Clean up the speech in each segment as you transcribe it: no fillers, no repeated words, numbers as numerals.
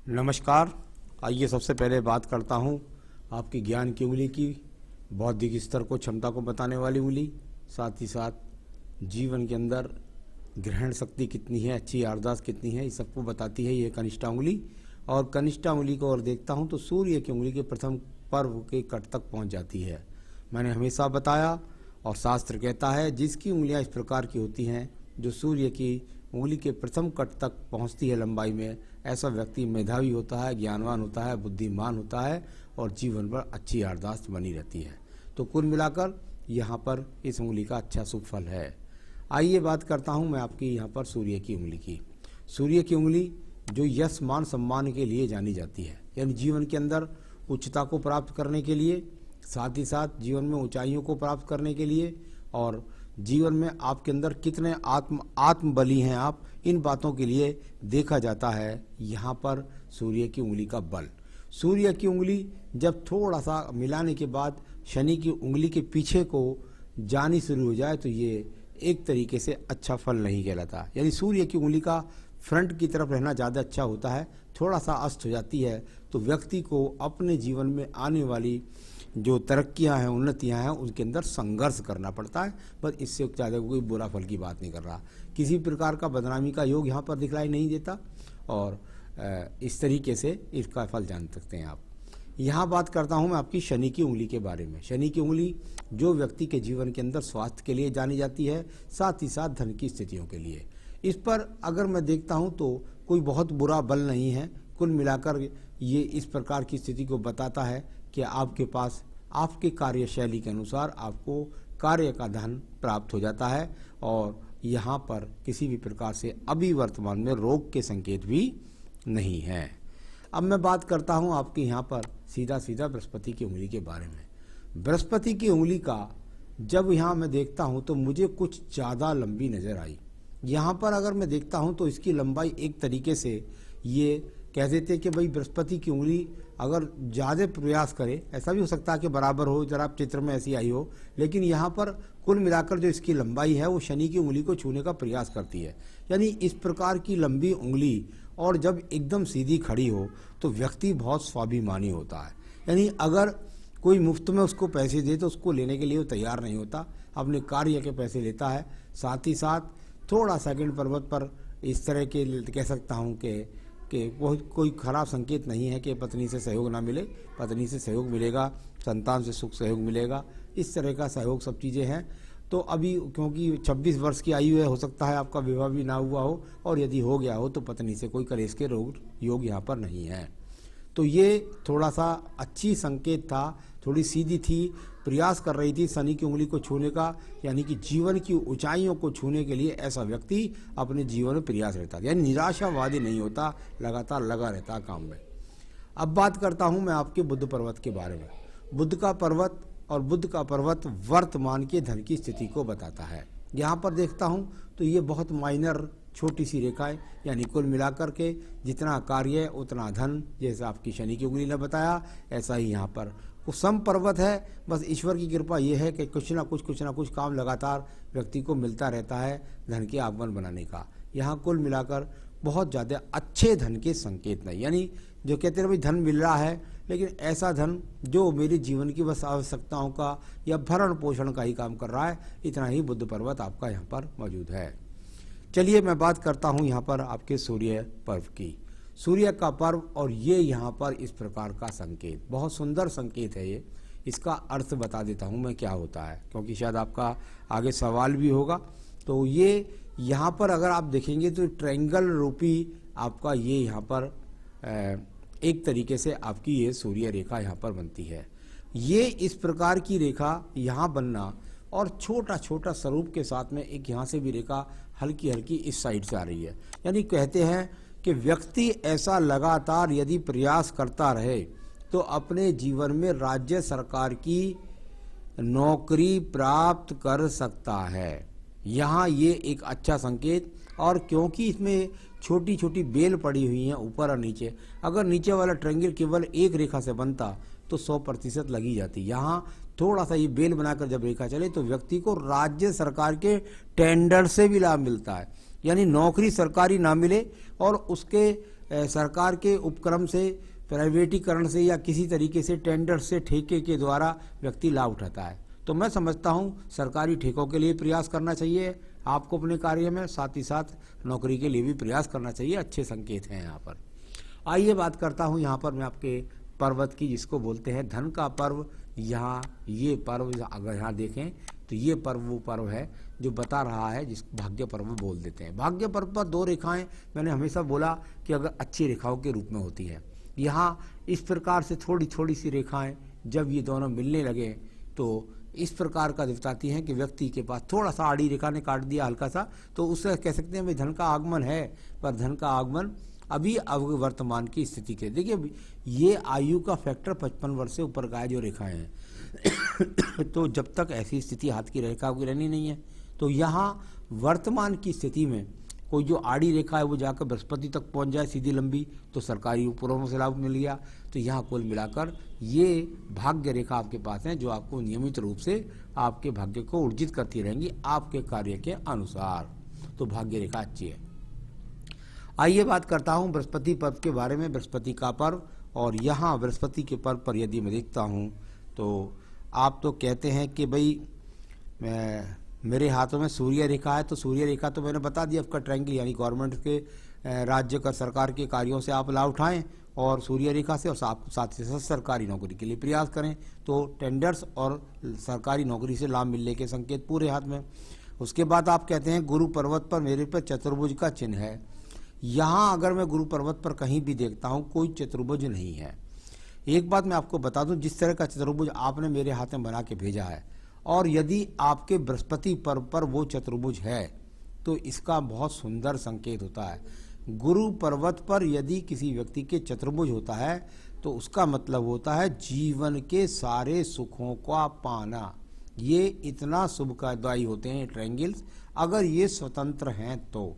नमस्कार। आइए सबसे पहले बात करता हूँ आपकी ज्ञान की उंगली की, बौद्धिक स्तर को, क्षमता को बताने वाली उंगली, साथ ही साथ जीवन के अंदर ग्रहण शक्ति कितनी है, अच्छी याददाश्त कितनी है, इस सबको बताती है ये कनिष्ठा उंगली। और कनिष्ठा उंगली को और देखता हूँ तो सूर्य की उंगली के प्रथम पर्व के कट तक पहुँच जाती है। मैंने हमेशा बताया और शास्त्र कहता है जिसकी उंगलियाँ इस प्रकार की होती हैं, जो सूर्य की उंगली के प्रथम कट तक पहुंचती है लंबाई में, ऐसा व्यक्ति मेधावी होता है, ज्ञानवान होता है, बुद्धिमान होता है और जीवन पर अच्छी याददाश्त बनी रहती है। तो कुल मिलाकर यहाँ पर इस उंगली का अच्छा शुभ फल है। आइए बात करता हूँ मैं आपकी यहाँ पर सूर्य की उंगली की। सूर्य की उंगली जो यश मान सम्मान के लिए जानी जाती है, यानी जीवन के अंदर उच्चता को प्राप्त करने के लिए, साथ ही साथ जीवन में ऊंचाइयों को प्राप्त करने के लिए और जीवन में आपके अंदर कितने आत्मबली हैं आप, इन बातों के लिए देखा जाता है यहाँ पर सूर्य की उंगली का बल। सूर्य की उंगली जब थोड़ा सा मिलाने के बाद शनि की उंगली के पीछे को जानी शुरू हो जाए तो ये एक तरीके से अच्छा फल नहीं कहलाता। यानी सूर्य की उंगली का फ्रंट की तरफ रहना ज़्यादा अच्छा होता है। थोड़ा सा अस्त हो जाती है तो व्यक्ति को अपने जीवन में आने वाली जो तरक्कियां हैं, उन्नतियां हैं, उनके अंदर संघर्ष करना पड़ता है। बस इससे ज़्यादा कोई बुरा फल की बात नहीं कर रहा। किसी प्रकार का बदनामी का योग यहाँ पर दिखलाई नहीं देता और इस तरीके से इसका फल जान सकते हैं आप। यहाँ बात करता हूँ मैं आपकी शनि की उंगली के बारे में। शनि की उंगली जो व्यक्ति के जीवन के अंदर स्वास्थ्य के लिए जानी जाती है, साथ ही साथ धन की स्थितियों के लिए। इस पर अगर मैं देखता हूँ तो कोई बहुत बुरा बल नहीं है। कुल मिलाकर ये इस प्रकार की स्थिति को बताता है कि आपके पास आपके कार्यशैली के अनुसार आपको कार्य का धन प्राप्त हो जाता है और यहाँ पर किसी भी प्रकार से अभी वर्तमान में रोग के संकेत भी नहीं हैं। अब मैं बात करता हूँ आपके यहाँ पर सीधा सीधा बृहस्पति की उंगली के बारे में। बृहस्पति की उंगली का जब यहाँ मैं देखता हूँ तो मुझे कुछ ज़्यादा लंबी नज़र आई। यहाँ पर अगर मैं देखता हूँ तो इसकी लंबाई एक तरीके से ये कह देते हैं कि भाई बृहस्पति की उंगली अगर ज़्यादा प्रयास करे, ऐसा भी हो सकता है कि बराबर हो, जरा चित्र में ऐसी आई हो, लेकिन यहाँ पर कुल मिलाकर जो इसकी लंबाई है वो शनि की उंगली को छूने का प्रयास करती है। यानी इस प्रकार की लंबी उंगली और जब एकदम सीधी खड़ी हो तो व्यक्ति बहुत स्वाभिमानी होता है। यानी अगर कोई मुफ्त में उसको पैसे दे तो उसको लेने के लिए वो तैयार नहीं होता, अपने कार्य के पैसे लेता है। साथ ही साथ थोड़ा सेकंड पर्वत पर इस तरह के कह सकता हूँ कि बहुत कोई खराब संकेत नहीं है कि पत्नी से सहयोग ना मिले। पत्नी से सहयोग मिलेगा, संतान से सुख सहयोग मिलेगा, इस तरह का सहयोग सब चीज़ें हैं। तो अभी क्योंकि 26 वर्ष की आयु है, हो सकता है आपका विवाह भी ना हुआ हो और यदि हो गया हो तो पत्नी से कोई कलेश के योग यहाँ पर नहीं है। तो ये थोड़ा सा अच्छी संकेत था। थोड़ी सीधी थी, प्रयास कर रही थी शनि की उंगली को छूने का, यानी कि जीवन की ऊंचाइयों को छूने के लिए ऐसा व्यक्ति अपने जीवन में प्रयास रहता है, यानी निराशावादी नहीं होता, लगातार लगा रहता काम में। अब बात करता हूँ मैं आपके बुध पर्वत के बारे में। बुध का पर्वत और बुध का पर्वत वर्तमान के धन की स्थिति को बताता है। यहाँ पर देखता हूँ तो ये बहुत माइनर छोटी सी रेखाएं, यानी कुल मिलाकर के जितना कार्य उतना धन, जैसे आपकी शनि की उंगली ने बताया ऐसा ही यहाँ पर सम पर्वत है। बस ईश्वर की कृपा ये है कि कुछ ना कुछ काम लगातार व्यक्ति को मिलता रहता है धन के आगमन बनाने का। यहाँ कुल मिलाकर बहुत ज़्यादा अच्छे धन के संकेत नहीं, यानी जो कहते हैं भाई धन मिल रहा है लेकिन ऐसा धन जो मेरे जीवन की बस आवश्यकताओं का या भरण पोषण का ही काम कर रहा है, इतना ही बुध पर्वत आपका यहाँ पर मौजूद है। चलिए मैं बात करता हूँ यहाँ पर आपके सूर्य पर्व की। सूर्य का पर्व और ये यहाँ पर इस प्रकार का संकेत, बहुत सुंदर संकेत है ये। इसका अर्थ बता देता हूँ मैं क्या होता है, क्योंकि शायद आपका आगे सवाल भी होगा। तो ये यहाँ पर अगर आप देखेंगे तो ट्रायंगल रूपी आपका ये यहाँ पर एक तरीके से आपकी ये सूर्य रेखा यहाँ पर बनती है। ये इस प्रकार की रेखा यहाँ बनना और छोटा छोटा स्वरूप के साथ में एक यहाँ से भी रेखा हल्की हल्की इस साइड से आ रही है। यानी कहते हैं कि व्यक्ति ऐसा लगातार यदि प्रयास करता रहे तो अपने जीवन में राज्य सरकार की नौकरी प्राप्त कर सकता है। यहाँ ये एक अच्छा संकेत। और क्योंकि इसमें छोटी छोटी बेल पड़ी हुई हैं ऊपर और नीचे, अगर नीचे वाला ट्रायंगल केवल एक रेखा से बनता तो 100% लगी जाती। यहाँ थोड़ा सा ये बेल बनाकर जब रेखा चले तो व्यक्ति को राज्य सरकार के टेंडर से भी लाभ मिलता है। यानी नौकरी सरकारी ना मिले और उसके सरकार के उपक्रम से, प्राइवेटीकरण से या किसी तरीके से टेंडर से, ठेके के द्वारा व्यक्ति लाभ उठाता है। तो मैं समझता हूँ सरकारी ठेकों के लिए प्रयास करना चाहिए आपको अपने कार्य में, साथ ही साथ नौकरी के लिए भी प्रयास करना चाहिए। अच्छे संकेत हैं यहाँ पर। आइए बात करता हूँ यहाँ पर मैं आपके पर्वत की, जिसको बोलते हैं धन का पर्व। यहाँ ये पर्व अगर यहाँ देखें तो ये पर्व वो पर्व है जो बता रहा है, जिस भाग्य पर्व बोल देते हैं। भाग्य पर्व पर दो रेखाएं मैंने हमेशा बोला कि अगर अच्छी रेखाओं के रूप में होती है। यहाँ इस प्रकार से थोड़ी थोड़ी सी रेखाएं जब ये दोनों मिलने लगे तो इस प्रकार का बताती हैं कि व्यक्ति के पास थोड़ा सा आड़ी रेखा ने काट दिया हल्का सा, तो उससे कह सकते हैं भाई धन का आगमन है, पर धन का आगमन अभी वर्तमान की स्थिति के, देखिए ये आयु का फैक्टर 55 वर्ष से ऊपर का है जो रेखाएं हैं तो जब तक ऐसी स्थिति हाथ की रेखा की रहनी नहीं है। तो यहाँ वर्तमान की स्थिति में कोई जो आड़ी रेखा है वो जाकर बृहस्पति तक पहुंच जाए सीधी लंबी, तो सरकारी उपक्रमों से लाभ मिल गया। तो यहाँ कुल मिलाकर ये भाग्य रेखा आपके पास है जो आपको नियमित रूप से आपके भाग्य को ऊर्जित करती रहेंगी आपके कार्य के अनुसार। तो भाग्य रेखा अच्छी है। आइए बात करता हूँ बृहस्पति पर्व के बारे में, बृहस्पति का पर्व। और यहाँ बृहस्पति के पर्व पर यदि मैं देखता हूँ तो आप तो कहते हैं कि भाई मेरे हाथों में सूर्य रेखा है, तो सूर्य रेखा तो मैंने बता दिया आपका ट्रायंगल, यानी गवर्नमेंट के राज्य का सरकार के कार्यों से आप लाभ उठाएं और सूर्य रेखा से, और साथ ही साथ सरकारी नौकरी के लिए प्रयास करें तो टेंडर्स और सरकारी नौकरी से लाभ मिलने के संकेत पूरे हाथ में। उसके बाद आप कहते हैं गुरु पर्वत पर मेरे पर चतुर्भुज का चिन्ह है। यहाँ अगर मैं गुरु पर्वत पर कहीं भी देखता हूँ कोई चतुर्भुज नहीं है। एक बात मैं आपको बता दूं, जिस तरह का चतुर्भुज आपने मेरे हाथ में बना के भेजा है और यदि आपके बृहस्पति पर्व पर वो चतुर्भुज है तो इसका बहुत सुंदर संकेत होता है। गुरु पर्वत पर यदि किसी व्यक्ति के चतुर्भुज होता है तो उसका मतलब होता है जीवन के सारे सुखों का पाना। ये इतना शुभदायी होते हैं ट्रायंगल्स, अगर ये स्वतंत्र हैं तो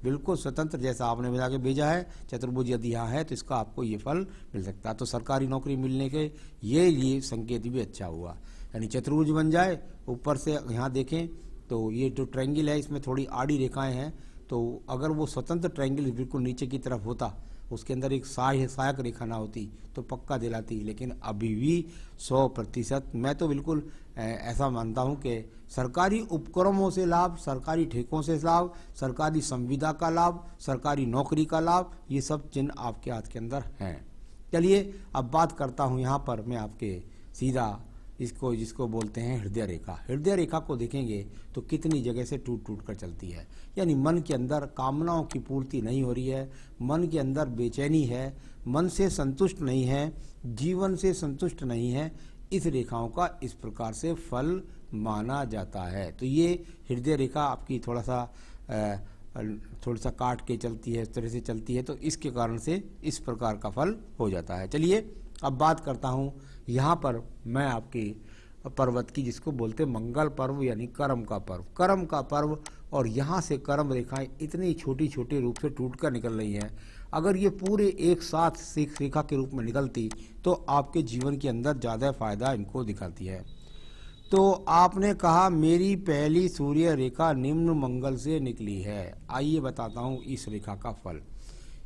बिल्कुल स्वतंत्र, जैसा आपने मिला के भेजा है चतुर्भुज यदि यहाँ है तो इसका आपको ये फल मिल सकता है। तो सरकारी नौकरी मिलने के ये संकेत भी अच्छा हुआ, यानी चतुर्भुज बन जाए। ऊपर से यहाँ देखें तो ये जो ट्रायंगल है इसमें थोड़ी आड़ी रेखाएं हैं, तो अगर वो स्वतंत्र ट्रायंगल बिल्कुल नीचे की तरफ होता, उसके अंदर एक सहायक रेखा ना होती तो पक्का दिलाती। लेकिन अभी भी 100% मैं तो बिल्कुल ऐसा मानता हूँ कि सरकारी उपक्रमों से लाभ, सरकारी ठेकों से लाभ, सरकारी संविदा का लाभ, सरकारी नौकरी का लाभ, ये सब चिन्ह आपके हाथ के अंदर हैं। चलिए अब बात करता हूँ यहाँ पर मैं आपके सीधा जिसको बोलते हैं हृदय रेखा। हृदय रेखा को देखेंगे तो कितनी जगह से टूट टूट कर चलती है, यानी मन के अंदर कामनाओं की पूर्ति नहीं हो रही है, मन के अंदर बेचैनी है, मन से संतुष्ट नहीं है, जीवन से संतुष्ट नहीं है। इस रेखाओं का इस प्रकार से फल माना जाता है। तो ये हृदय रेखा आपकी थोड़ा सा काट के चलती है, इस तरह से चलती है, तो इसके कारण से इस प्रकार का फल हो जाता है। चलिए अब बात करता हूँ यहाँ पर मैं आपकी पर्वत की, जिसको बोलते हैं मंगल पर्व यानी कर्म का पर्व। कर्म का पर्व, और यहाँ से कर्म रेखाएं इतनी छोटी छोटे रूप से टूट कर निकल रही हैं। अगर ये पूरे एक साथ रेखा के रूप में निकलती तो आपके जीवन के अंदर ज़्यादा फायदा इनको दिखाती है। तो आपने कहा मेरी पहली सूर्य रेखा निम्न मंगल से निकली है। आइए बताता हूँ इस रेखा का फल।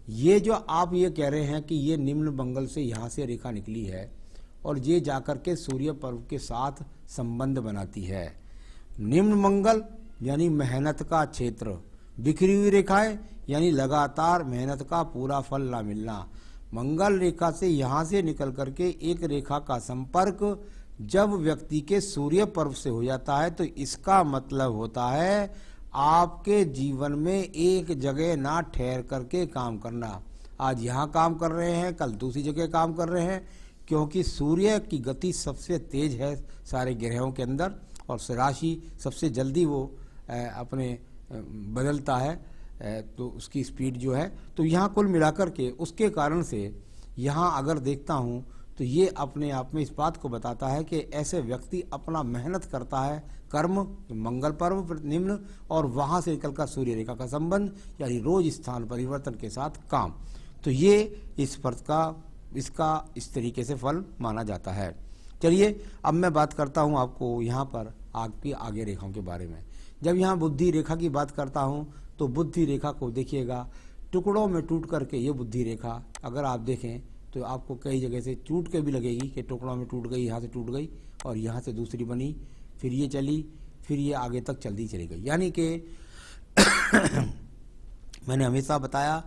ये जो आप ये कह रहे हैं कि ये निम्न मंगल से यहाँ से रेखा निकली है और ये जाकर के सूर्य पर्व के साथ संबंध बनाती है। निम्न मंगल यानी मेहनत का क्षेत्र, बिखरी हुई रेखाएं यानी लगातार मेहनत का पूरा फल ना मिलना। मंगल रेखा से यहाँ से निकल करके एक रेखा का संपर्क जब व्यक्ति के सूर्य पर्व से हो जाता है तो इसका मतलब होता है आपके जीवन में एक जगह ना ठहर करके काम करना। आज यहाँ काम कर रहे हैं, कल दूसरी जगह काम कर रहे हैं, क्योंकि सूर्य की गति सबसे तेज है सारे ग्रहों के अंदर और राशि सबसे जल्दी वो अपने बदलता है, तो उसकी स्पीड जो है, तो यहाँ कुल मिलाकर के उसके कारण से यहाँ अगर देखता हूँ तो ये अपने आप में इस बात को बताता है कि ऐसे व्यक्ति अपना मेहनत करता है, कर्म मंगल पर्व निम्न और वहाँ से निकलकर सूर्य रेखा का संबंध यानी रोज स्थान परिवर्तन के साथ काम, तो ये इस पर्व का इसका इस तरीके से फल माना जाता है। चलिए अब मैं बात करता हूँ आपको यहाँ पर आपकी आगे रेखाओं के बारे में। जब यहाँ बुद्धि रेखा की बात करता हूँ तो बुद्धि रेखा को देखिएगा टुकड़ों में टूट करके ये बुद्धि रेखा अगर आप देखें तो आपको कई जगह से टूट के भी लगेगी कि टुकड़ों में टूट गई, यहाँ से टूट गई और यहाँ से दूसरी बनी, फिर ये चली, फिर ये आगे तक चलती चली गई। यानी कि मैंने हमेशा बताया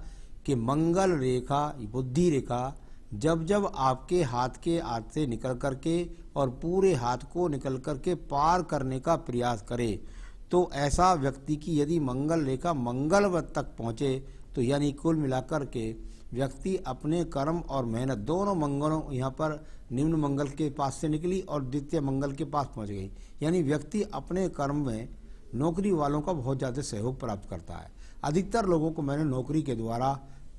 कि मंगल रेखा, बुद्धि रेखा जब जब आपके हाथ से निकल करके और पूरे हाथ को निकल करके पार करने का प्रयास करे, तो ऐसा व्यक्ति की यदि मंगल रेखा मंगलवत तक पहुँचे तो यानी कुल मिलाकर के व्यक्ति अपने कर्म और मेहनत दोनों मंगलों, यहाँ पर निम्न मंगल के पास से निकली और द्वितीय मंगल के पास पहुँच गई, यानी व्यक्ति अपने कर्म में नौकरी वालों का बहुत ज़्यादा सहयोग प्राप्त करता है। अधिकतर लोगों को मैंने नौकरी के द्वारा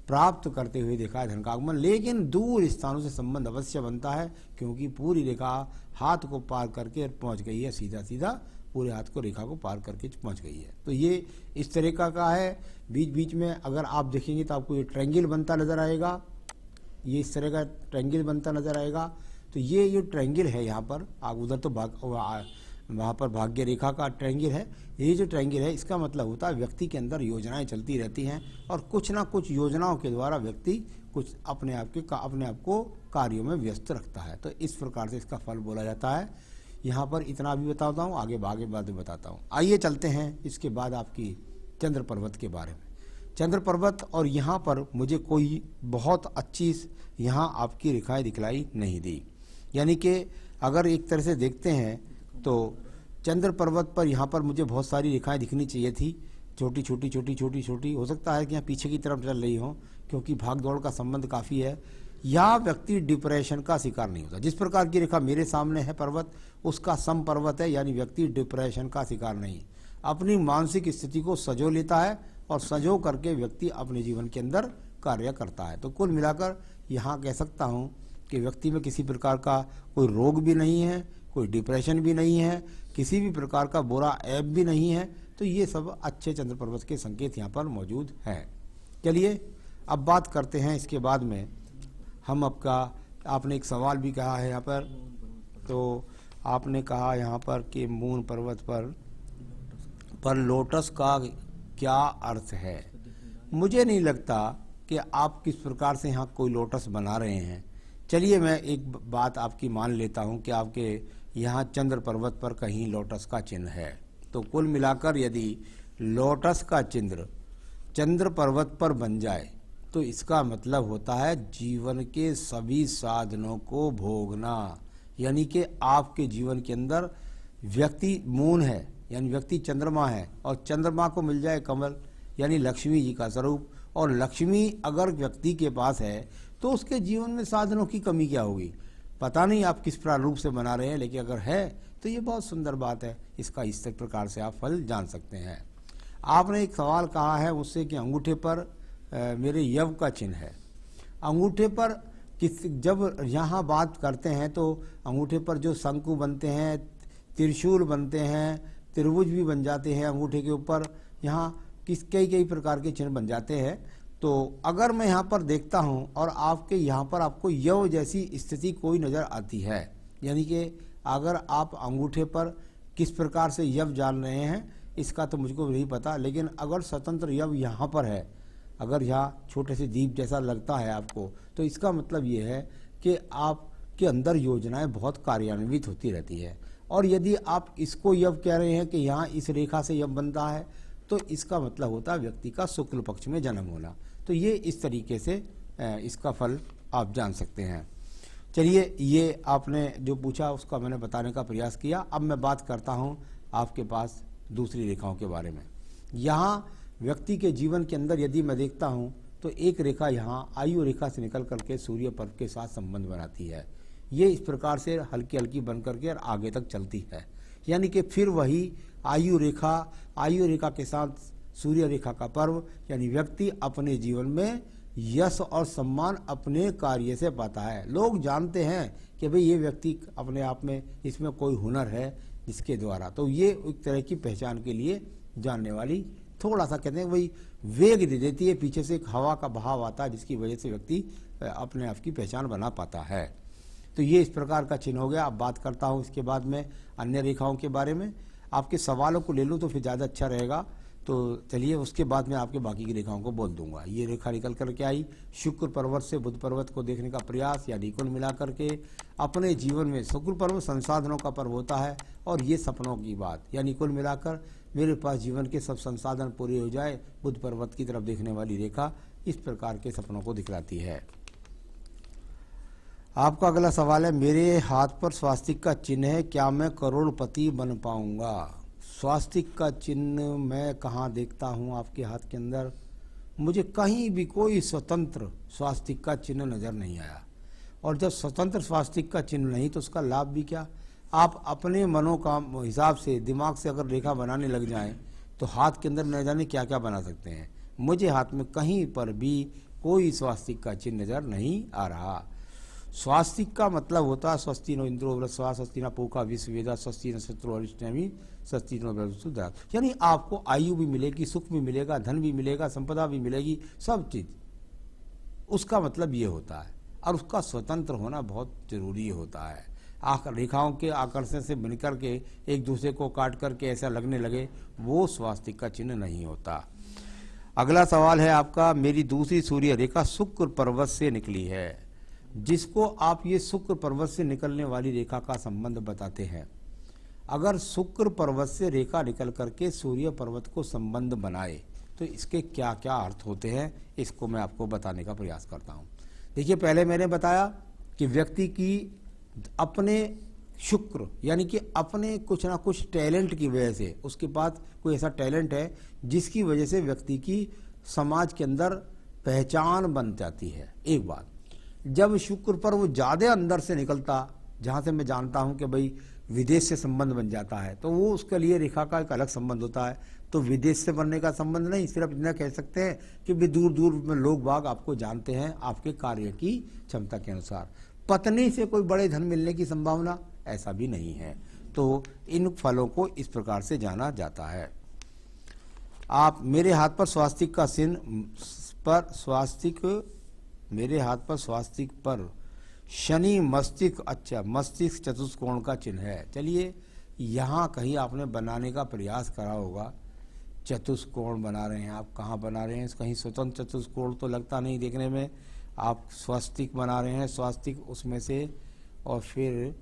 प्राप्त करते हुए देखा है धन का आगमन, लेकिन दूर स्थानों से संबंध अवश्य बनता है क्योंकि पूरी रेखा हाथ को पार करके पहुंच गई है, सीधा सीधा पूरे हाथ को रेखा को पार करके पहुंच गई है। तो ये इस तरह का है। बीच बीच में अगर आप देखेंगे तो आपको ये ट्रायंगल बनता नजर आएगा, ये इस तरह का ट्रायंगल बनता नजर आएगा। तो ये ट्रायंगल है, यहाँ पर आप उधर तो वहाँ पर भाग्य रेखा का ट्रायंगल है। ये जो ट्रायंगल है इसका मतलब होता है व्यक्ति के अंदर योजनाएं चलती रहती हैं और कुछ ना कुछ योजनाओं के द्वारा व्यक्ति कुछ अपने आप को कार्यों में व्यस्त रखता है। तो इस प्रकार से इसका फल बोला जाता है। यहाँ पर इतना भी बताता हूँ, आगे बाद में बताता हूँ। आइए चलते हैं इसके बाद आपकी चंद्र पर्वत के बारे में। चंद्र पर्वत, और यहाँ पर मुझे कोई बहुत अच्छी यहाँ आपकी रेखाएं दिखलाई नहीं दी, यानी कि अगर एक तरह से देखते हैं तो चंद्र पर्वत पर यहाँ पर मुझे बहुत सारी रेखाएं दिखनी चाहिए थी, छोटी छोटी। हो सकता है कि यहाँ पीछे की तरफ चल रही हो क्योंकि भाग दौड़ का संबंध काफ़ी है। यह व्यक्ति डिप्रेशन का शिकार नहीं होता। जिस प्रकार की रेखा मेरे सामने है पर्वत, उसका सम पर्वत है, यानी व्यक्ति डिप्रेशन का शिकार नहीं, अपनी मानसिक स्थिति को सजो लेता है और सजो करके व्यक्ति अपने जीवन के अंदर कार्य करता है। तो कुल मिलाकर यहाँ कह सकता हूँ कि व्यक्ति में किसी प्रकार का कोई रोग भी नहीं है, कोई डिप्रेशन भी नहीं है, किसी भी प्रकार का बुरा ऐप भी नहीं है। तो ये सब अच्छे चंद्र पर्वत के संकेत यहाँ पर मौजूद हैं। चलिए अब बात करते हैं इसके बाद में हम आपने एक सवाल भी कहा है यहाँ पर, तो आपने कहा यहाँ पर कि मून पर्वत पर लोटस का क्या अर्थ है। मुझे नहीं लगता कि आप किस प्रकार से यहाँ कोई लोटस बना रहे हैं। चलिए मैं एक बात आपकी मान लेता हूँ कि आपके यहाँ चंद्र पर्वत पर कहीं लोटस का चिन्ह है। तो कुल मिलाकर यदि लोटस का चिन्ह चंद्र पर्वत पर बन जाए तो इसका मतलब होता है जीवन के सभी साधनों को भोगना, यानी कि आपके जीवन के अंदर व्यक्ति मून है, यानी व्यक्ति चंद्रमा है, और चंद्रमा को मिल जाए कमल, यानी लक्ष्मी जी का स्वरूप, और लक्ष्मी अगर व्यक्ति के पास है तो उसके जीवन में साधनों की कमी क्या होगी। पता नहीं आप किस प्रारूप से बना रहे हैं, लेकिन अगर है तो ये बहुत सुंदर बात है। इसका इस प्रकार से आप फल जान सकते हैं। आपने एक सवाल कहा है उससे कि अंगूठे पर मेरे यव का चिन्ह है। अंगूठे पर जब यहाँ बात करते हैं तो अंगूठे पर जो शंकु बनते हैं, त्रिशूल बनते हैं, त्रिभुज भी बन जाते हैं अंगूठे के ऊपर, यहाँ कई प्रकार के चिन्ह बन जाते हैं। तो अगर मैं यहाँ पर देखता हूँ और आपके यहाँ पर आपको यव जैसी स्थिति कोई नज़र आती है, यानी कि अगर आप अंगूठे पर किस प्रकार से यव जान रहे हैं इसका तो मुझको नहीं पता, लेकिन अगर स्वतंत्र यव यहाँ पर है, अगर यहाँ छोटे से दीप जैसा लगता है आपको, तो इसका मतलब ये है कि आपके अंदर योजनाएं बहुत कार्यान्वित होती रहती है। और यदि आप इसको यव कह रहे हैं कि यहाँ इस रेखा से यव बनता है, तो इसका मतलब होता है व्यक्ति का शुक्ल पक्ष में जन्म होना। तो ये इस तरीके से इसका फल आप जान सकते हैं। चलिए ये आपने जो पूछा उसका मैंने बताने का प्रयास किया। अब मैं बात करता हूँ आपके पास दूसरी रेखाओं के बारे में। यहाँ व्यक्ति के जीवन के अंदर यदि मैं देखता हूँ तो एक रेखा यहाँ आयु रेखा से निकल करके सूर्य पर्व के साथ संबंध बनाती है। ये इस प्रकार से हल्की हल्की बन करके और आगे तक चलती है, यानी कि फिर वही आयु रेखा के साथ सूर्य रेखा का पर्व, यानी व्यक्ति अपने जीवन में यश और सम्मान अपने कार्य से पाता है। लोग जानते हैं कि भाई ये व्यक्ति अपने आप में इसमें कोई हुनर है जिसके द्वारा, तो ये एक तरह की पहचान के लिए जानने वाली थोड़ा सा कहते हैं वही वेग दे देती है, पीछे से एक हवा का बहाव आता है जिसकी वजह से व्यक्ति अपने आप की पहचान बना पाता है। तो ये इस प्रकार का चिन्ह हो गया। अब बात करता हूँ इसके बाद में अन्य रेखाओं के बारे में। आपके सवालों को ले लूँ तो फिर ज़्यादा अच्छा रहेगा। तो चलिए उसके बाद मैं आपके बाकी की रेखाओं को बोल दूंगा। ये रेखा निकल कर के आई, शुक्र पर्वत से बुध पर्वत को देखने का प्रयास, यानी कुल मिलाकर के अपने जीवन में शुक्र पर्वत संसाधनों का पर्व होता है और ये सपनों की बात, यानी कुल मिलाकर मेरे पास जीवन के सब संसाधन पूरे हो जाए, बुध पर्वत की तरफ देखने वाली रेखा इस प्रकार के सपनों को दिखलाती है। आपका अगला सवाल है, मेरे हाथ पर स्वास्तिक का चिन्ह है, क्या मैं करोड़पति बन पाऊंगा? स्वास्तिक का चिन्ह मैं कहाँ देखता हूँ आपके हाथ के अंदर? मुझे कहीं भी कोई स्वतंत्र स्वास्तिक का चिन्ह नजर नहीं आया। और जब स्वतंत्र स्वास्तिक का चिन्ह नहीं तो उसका लाभ भी क्या? आप अपने मनो का हिसाब से दिमाग से अगर रेखा बनाने लग जाएं तो हाथ के अंदर न जाने क्या क्या बना सकते हैं। मुझे हाथ में कहीं पर भी कोई स्वास्तिक का चिन्ह नजर नहीं आ रहा। स्वास्तिक का मतलब होता है स्वस्ति नो इंद्रो वृषभा स्वस्ति न पूषा विश्ववेदा स्वस्ति न शत्रु अरिष्टनेमि स्वस्ति नो बृहस्पति, यानी आपको आयु भी मिलेगी, सुख भी मिलेगा, धन भी मिलेगा, संपदा भी मिलेगी, सब चीज। उसका मतलब ये होता है और उसका स्वतंत्र होना बहुत जरूरी होता है। रेखाओं के आकर्षण से बनकर के एक दूसरे को काट करके ऐसा लगने लगे, वो स्वास्तिक का चिन्ह नहीं होता। अगला सवाल है आपका, मेरी दूसरी सूर्य रेखा शुक्र पर्वत से निकली है, जिसको आप ये शुक्र पर्वत से निकलने वाली रेखा का संबंध बताते हैं। अगर शुक्र पर्वत से रेखा निकल करके सूर्य पर्वत को संबंध बनाए तो इसके क्या क्या अर्थ होते हैं, इसको मैं आपको बताने का प्रयास करता हूँ। देखिए, पहले मैंने बताया कि व्यक्ति की अपने शुक्र यानी कि अपने कुछ ना कुछ टैलेंट की वजह से, उसके पास कोई ऐसा टैलेंट है जिसकी वजह से व्यक्ति की समाज के अंदर पहचान बन जाती है। एक बात, जब शुक्र पर वो ज्यादा अंदर से निकलता, जहां से मैं जानता हूं कि भाई विदेश से संबंध बन जाता है, तो वो उसके लिए रेखा का एक अलग संबंध होता है। तो विदेश से बनने का संबंध नहीं, सिर्फ इतना कह सकते हैं कि भी दूर दूर में लोग बाग आपको जानते हैं आपके कार्य की क्षमता के अनुसार। पत्नी से कोई बड़े धन मिलने की संभावना ऐसा भी नहीं है। तो इन फलों को इस प्रकार से जाना जाता है। आप मेरे हाथ पर स्वास्तिक का चिन्ह पर मेरे हाथ पर स्वास्तिक पर शनि मस्तिष्क, अच्छा मस्तिष्क चतुष्कोण का चिन्ह है। चलिए, यहाँ कहीं आपने बनाने का प्रयास करा होगा, चतुष्कोण बना रहे हैं आप, कहाँ बना रहे हैं? कहीं स्वतंत्र चतुष्कोण तो लगता नहीं देखने में। आप स्वास्तिक बना रहे हैं, स्वास्तिक उसमें से, और फिर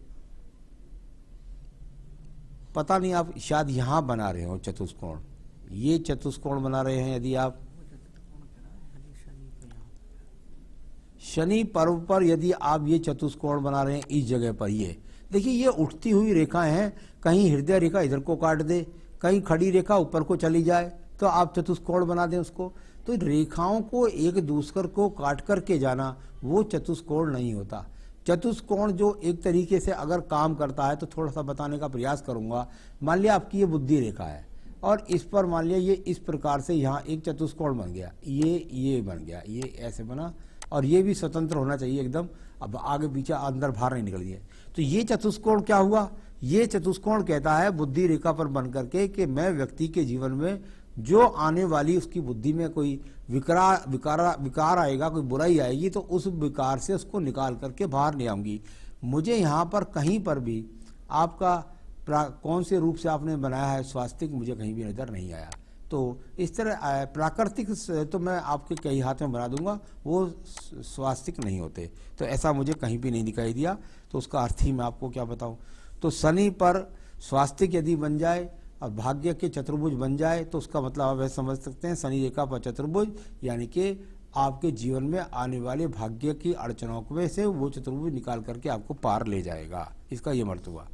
पता नहीं आप शायद यहाँ बना रहे हो चतुष्कोण, ये चतुष्कोण बना रहे हैं। यदि आप शनि पर्व पर यदि आप ये चतुष्कोण बना रहे हैं इस जगह पर, ये देखिए ये उठती हुई रेखाएं हैं, कहीं हृदय रेखा इधर को काट दे, कहीं खड़ी रेखा ऊपर को चली जाए तो आप चतुष्कोण बना दें उसको। तो रेखाओं को एक दूसरे को काट करके जाना वो चतुष्कोण नहीं होता। चतुष्कोण जो एक तरीके से अगर काम करता है तो थोड़ा सा बताने का प्रयास करूंगा। मान लिया आपकी ये बुद्धि रेखा है और इस पर मान लिया ये इस प्रकार से यहाँ एक चतुष्कोण बन गया, ये बन गया, ये ऐसे बना, और ये भी स्वतंत्र होना चाहिए एकदम, अब आगे पीछे अंदर बाहर नहीं निकल दिए। तो ये चतुष्कोण क्या हुआ? ये चतुष्कोण कहता है बुद्धि रेखा पर बन करके कि मैं व्यक्ति के जीवन में जो आने वाली उसकी बुद्धि में कोई विकार आएगा, कोई बुराई आएगी, तो उस विकार से उसको निकाल करके बाहर ले आऊंगी। मुझे यहाँ पर कहीं पर भी आपका कौन से रूप से आपने बनाया है स्वास्तिक, मुझे कहीं भी नजर नहीं आया। तो इस तरह प्राकृतिक तो मैं आपके कई हाथ में बना दूंगा, वो स्वास्तिक नहीं होते, तो ऐसा मुझे कहीं भी नहीं दिखाई दिया। तो उसका अर्थ ही मैं आपको क्या बताऊं। तो शनि पर स्वास्तिक यदि बन जाए और भाग्य के चतुर्भुज बन जाए तो उसका मतलब आप ऐसे समझ सकते हैं शनि रेखा पर चतुर्भुज, यानी कि आपके जीवन में आने वाले भाग्य की अड़चनों में से वो चतुर्भुज निकाल करके आपको पार ले जाएगा, इसका ये अर्थ हुआ।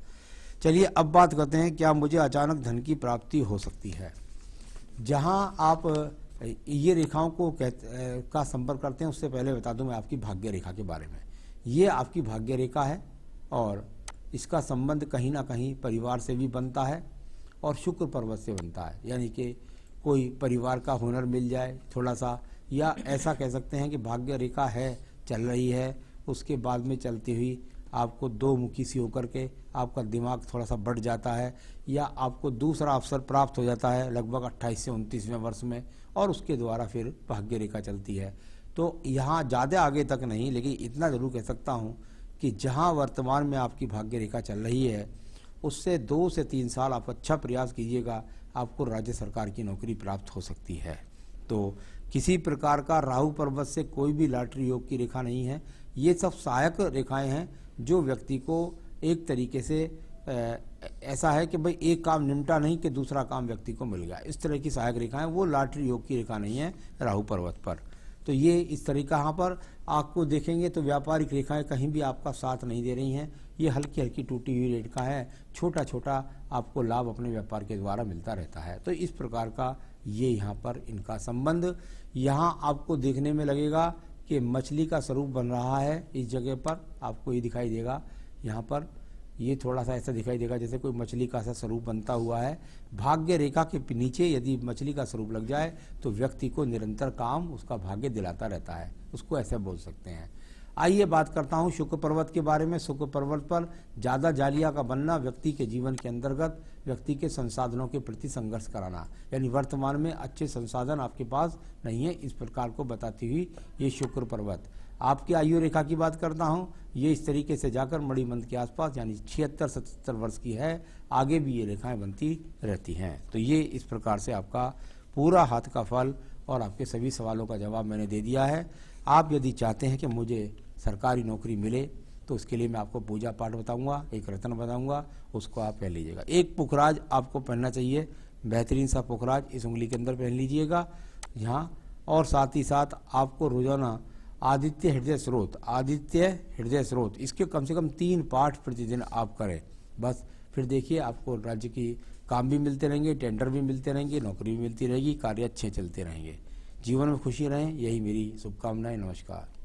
चलिए अब बात करते हैं, क्या मुझे अचानक धन की प्राप्ति हो सकती है? जहां आप ये रेखाओं को का संपर्क करते हैं उससे पहले बता दूं मैं आपकी भाग्य रेखा के बारे में। ये आपकी भाग्य रेखा है और इसका संबंध कहीं ना कहीं परिवार से भी बनता है और शुक्र पर्वत से बनता है, यानी कि कोई परिवार का हुनर मिल जाए थोड़ा सा, या ऐसा कह सकते हैं कि भाग्य रेखा है चल रही है, उसके बाद में चलती हुई आपको दो मुखी सी होकर के आपका दिमाग थोड़ा सा बढ़ जाता है, या आपको दूसरा अवसर प्राप्त हो जाता है लगभग 28 से 29वें वर्ष में, और उसके द्वारा फिर भाग्य रेखा चलती है। तो यहाँ ज़्यादा आगे तक नहीं, लेकिन इतना जरूर कह सकता हूँ कि जहाँ वर्तमान में आपकी भाग्य रेखा चल रही है उससे 2 से 3 साल आप अच्छा प्रयास कीजिएगा, आपको राज्य सरकार की नौकरी प्राप्त हो सकती है। तो किसी प्रकार का राहु पर्वत से कोई भी लॉटरी योग की रेखा नहीं है। ये सब सहायक रेखाएं हैं जो व्यक्ति को एक तरीके से ऐसा है कि भाई एक काम निपटा नहीं कि दूसरा काम व्यक्ति को मिल गया, इस तरह की सहायक रेखाएं, वो लॉटरी योग की रेखा नहीं है राहु पर्वत पर। तो ये इस तरीका यहाँ पर आपको देखेंगे तो व्यापारिक रेखाएं कहीं भी आपका साथ नहीं दे रही हैं। ये हल्की हल्की टूटी हुई रेखा है, छोटा छोटा आपको लाभ अपने व्यापार के द्वारा मिलता रहता है। तो इस प्रकार का ये यहाँ पर इनका संबंध यहाँ आपको देखने में लगेगा कि मछली का स्वरूप बन रहा है। इस जगह पर आपको ये दिखाई देगा, यहाँ पर ये थोड़ा सा ऐसा दिखाई देगा जैसे कोई मछली का सा स्वरूप बनता हुआ है। भाग्य रेखा के नीचे यदि मछली का स्वरूप लग जाए तो व्यक्ति को निरंतर काम उसका भाग्य दिलाता रहता है, उसको ऐसे बोल सकते हैं। आइए बात करता हूँ शुक्र पर्वत के बारे में। शुक्र पर्वत पर ज़्यादा जालिया का बनना व्यक्ति के जीवन के अंतर्गत व्यक्ति के संसाधनों के प्रति संघर्ष कराना, यानी वर्तमान में अच्छे संसाधन आपके पास नहीं है, इस प्रकार को बताती हुई ये शुक्र पर्वत। आपकी आयु रेखा की बात करता हूँ, ये इस तरीके से जाकर मणिमंद के आसपास यानी 76-77 वर्ष की है, आगे भी ये रेखाएं बनती रहती हैं। तो ये इस प्रकार से आपका पूरा हाथ का फल और आपके सभी सवालों का जवाब मैंने दे दिया है। आप यदि चाहते हैं कि मुझे सरकारी नौकरी मिले तो उसके लिए मैं आपको पूजा पाठ बताऊंगा, एक रत्न बताऊंगा, उसको आप पहन लीजिएगा। एक पुखराज आपको पहनना चाहिए, बेहतरीन सा पुखराज इस उंगली के अंदर पहन लीजिएगा यहाँ। और साथ ही साथ आपको रोजाना आदित्य हृदय स्रोत इसके कम से कम 3 पाठ प्रतिदिन आप करें। बस फिर देखिए आपको राज्य की काम भी मिलते रहेंगे, टेंडर भी मिलते रहेंगे, नौकरी भी मिलती रहेगी, कार्य अच्छे चलते रहेंगे, जीवन में खुशी रहें, यही मेरी शुभकामनाएं। नमस्कार।